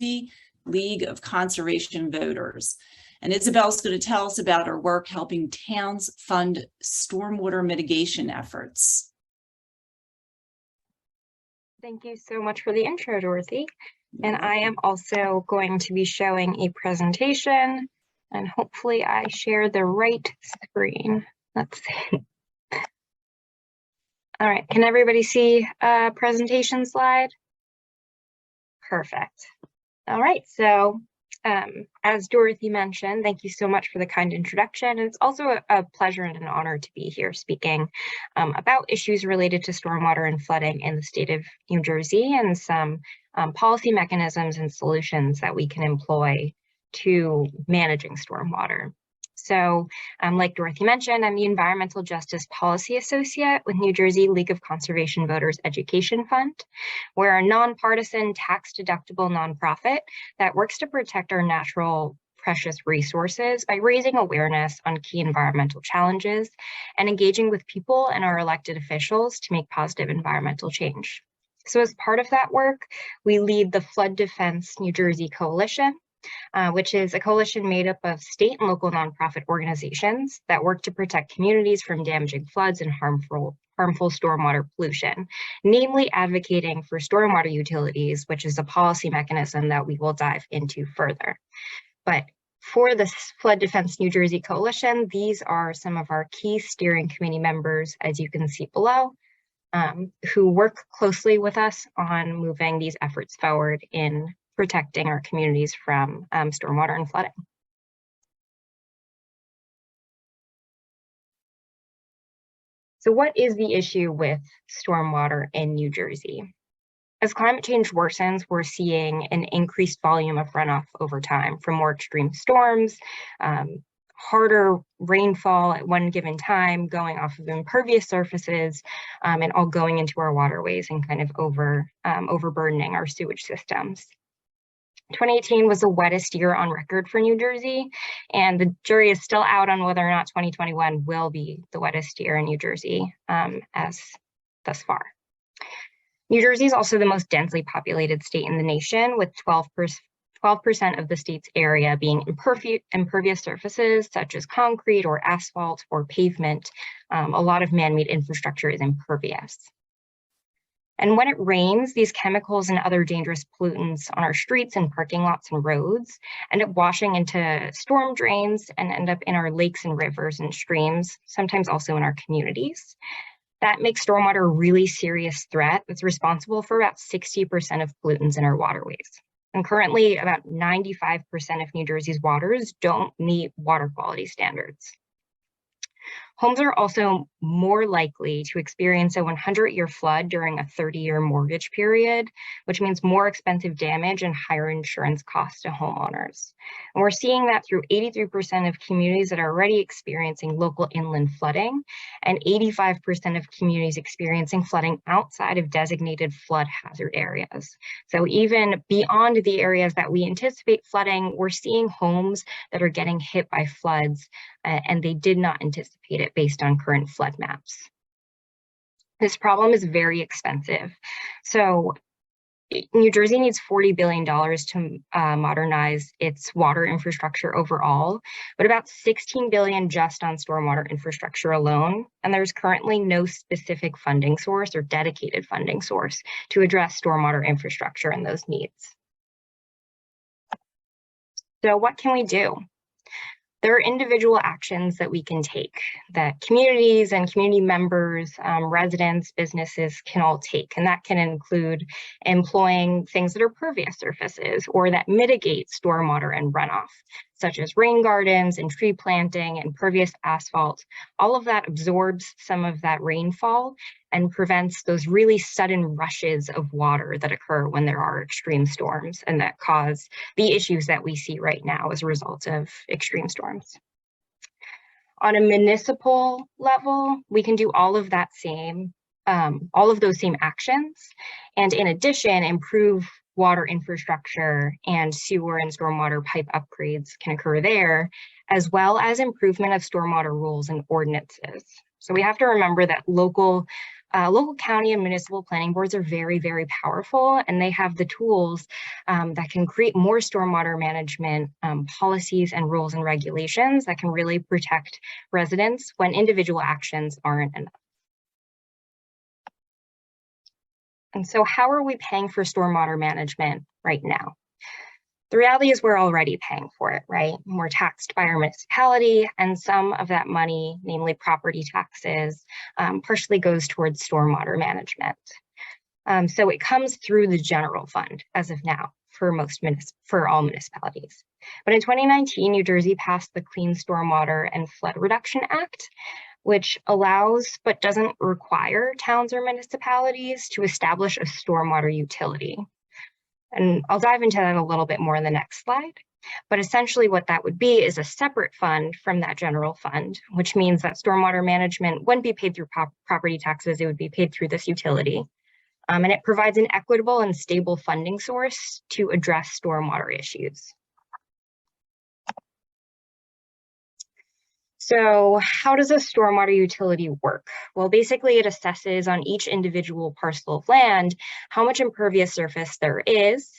League of Conservation Voters. And Isabel's going to tell us about her work helping towns fund stormwater mitigation efforts. Thank you so much for the intro, Dorothy. And I am also going to be showing a presentation, and hopefully I share the right screen. Let's see. All right, can everybody see a presentation slide? Perfect. All right, so as Dorothy mentioned, thank you so much for the kind introduction. And it's also a pleasure and an honor to be here speaking about issues related to stormwater and flooding in the state of New Jersey, and some policy mechanisms and solutions that we can employ to managing stormwater. So like Dorothy mentioned, I'm the Environmental Justice Policy Associate with New Jersey League of Conservation Voters Education Fund. We're a nonpartisan, tax-deductible nonprofit that works to protect our natural precious resources by raising awareness on key environmental challenges and engaging with people and our elected officials to make positive environmental change. So as part of that work, we lead the Flood Defense New Jersey Coalition, which is a coalition made up of state and local nonprofit organizations that work to protect communities from damaging floods and harmful stormwater pollution, namely advocating for stormwater utilities, which is a policy mechanism that we will dive into further. But for the Flood Defense New Jersey Coalition, these are some of our key steering committee members, as you can see below, who work closely with us on moving these efforts forward in protecting our communities from stormwater and flooding. So what is the issue with stormwater in New Jersey? As climate change worsens, we're seeing an increased volume of runoff over time from more extreme storms, harder rainfall at one given time, going off of impervious surfaces, and all going into our waterways and kind of overburdening our sewage systems. 2018 was the wettest year on record for New Jersey, and the jury is still out on whether or not 2021 will be the wettest year in New Jersey as thus far. New Jersey is also the most densely populated state in the nation, with 12% of the state's area being impervious surfaces such as concrete or asphalt or pavement. A lot of man-made infrastructure is impervious. And when it rains, these chemicals and other dangerous pollutants on our streets and parking lots and roads end up washing into storm drains and end up in our lakes and rivers and streams, sometimes also in our communities. That makes stormwater a really serious threat that's responsible for about 60% of pollutants in our waterways. And currently, about 95% of New Jersey's waters don't meet water quality standards. Homes are also more likely to experience a 100-year flood during a 30-year mortgage period, which means more expensive damage and higher insurance costs to homeowners. And we're seeing that through 83% of communities that are already experiencing local inland flooding, and 85% of communities experiencing flooding outside of designated flood hazard areas. So even beyond the areas that we anticipate flooding, we're seeing homes that are getting hit by floods, and they did not anticipate it based on current flood maps. This problem is very expensive. So New Jersey needs $40 billion to modernize its water infrastructure overall, but about $16 billion just on stormwater infrastructure alone. And there's currently no specific funding source or dedicated funding source to address stormwater infrastructure and those needs. So what can we do? There are individual actions that we can take that communities and community members, residents, businesses can all take. And that can include employing things that are pervious surfaces or that mitigate stormwater and runoff, such as rain gardens and tree planting and pervious asphalt. All of that absorbs some of that rainfall and prevents those really sudden rushes of water that occur when there are extreme storms and that cause the issues that we see right now as a result of extreme storms. On a municipal level, we can do all of that all of those same actions, and in addition, improve water infrastructure and sewer and stormwater pipe upgrades can occur there, as well as improvement of stormwater rules and ordinances. So we have to remember that local Local county and municipal planning boards are very, very powerful, and they have the tools that can create more stormwater management policies and rules and regulations that can really protect residents when individual actions aren't enough. And so how are we paying for stormwater management right now? The reality is we're already paying for it, right? We're taxed by our municipality, and some of that money, namely property taxes, partially goes towards stormwater management. So it comes through the general fund as of now for all municipalities. But in 2019, New Jersey passed the Clean Stormwater and Flood Reduction Act, which allows but doesn't require towns or municipalities to establish a stormwater utility. And I'll dive into that a little bit more in the next slide. But essentially what that would be is a separate fund from that general fund, which means that stormwater management wouldn't be paid through property taxes, it would be paid through this utility. And it provides an equitable and stable funding source to address stormwater issues. So how does a stormwater utility work? Well, basically it assesses on each individual parcel of land how much impervious surface there is.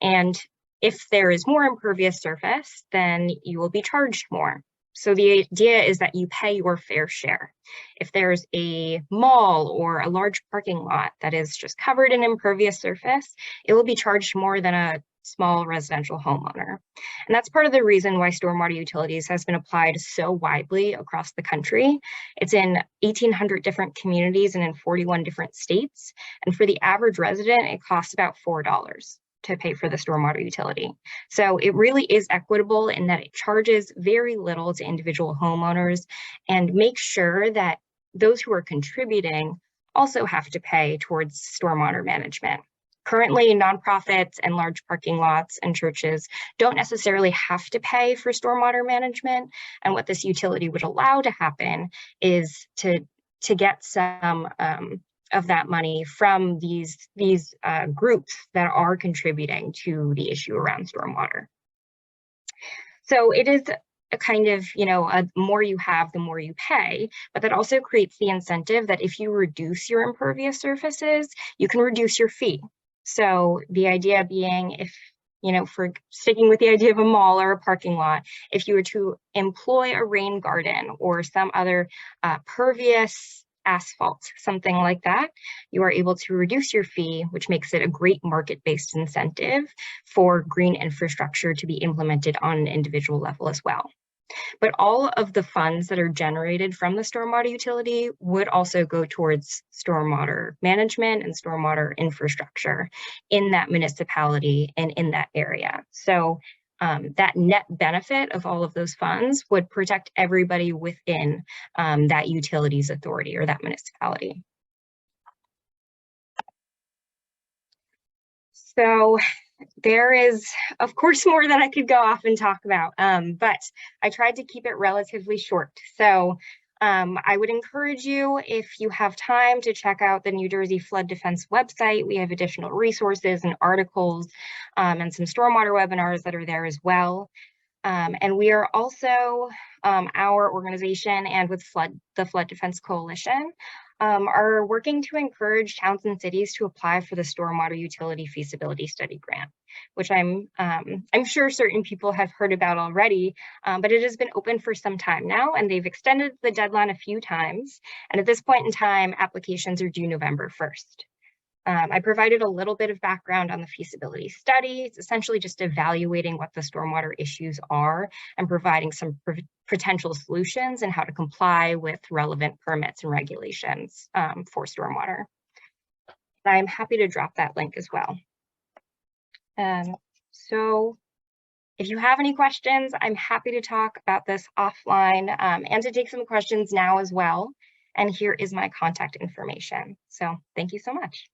And if there is more impervious surface, then you will be charged more. So the idea is that you pay your fair share. If there's a mall or a large parking lot that is just covered in impervious surface, it will be charged more than a small residential homeowner. And that's part of the reason why stormwater utilities has been applied so widely across the country. It's in 1,800 different communities and in 41 different states. And for the average resident, it costs about $4 to pay for the stormwater utility. So it really is equitable in that it charges very little to individual homeowners and makes sure that those who are contributing also have to pay towards stormwater management. Currently, nonprofits and large parking lots and churches don't necessarily have to pay for stormwater management. And what this utility would allow to happen is to get some of that money from these groups that are contributing to the issue around stormwater. So it is a kind of, the more you have, the more you pay, but that also creates the incentive that if you reduce your impervious surfaces, you can reduce your fee. So the idea being, if, for sticking with the idea of a mall or a parking lot, if you were to employ a rain garden or some other pervious asphalt, something like that, you are able to reduce your fee, which makes it a great market-based incentive for green infrastructure to be implemented on an individual level as well. But all of the funds that are generated from the stormwater utility would also go towards stormwater management and stormwater infrastructure in that municipality and in that area. So that net benefit of all of those funds would protect everybody within that utility's authority or that municipality. So there is, of course, more that I could go off and talk about, but I tried to keep it relatively short. So I would encourage you, if you have time, to check out the New Jersey Flood Defense website. We have additional resources and articles and some stormwater webinars that are there as well. And we are also, our organization and with the Flood Defense Coalition, are working to encourage towns and cities to apply for the Stormwater Utility Feasibility Study Grant, which I'm sure certain people have heard about already, but it has been open for some time now, and they've extended the deadline a few times. And at this point in time, applications are due November 1st. I provided a little bit of background on the feasibility study. It's essentially just evaluating what the stormwater issues are and providing some potential solutions and how to comply with relevant permits and regulations for stormwater. I'm happy to drop that link as well. So if you have any questions, I'm happy to talk about this offline and to take some questions now as well. And here is my contact information. So thank you so much.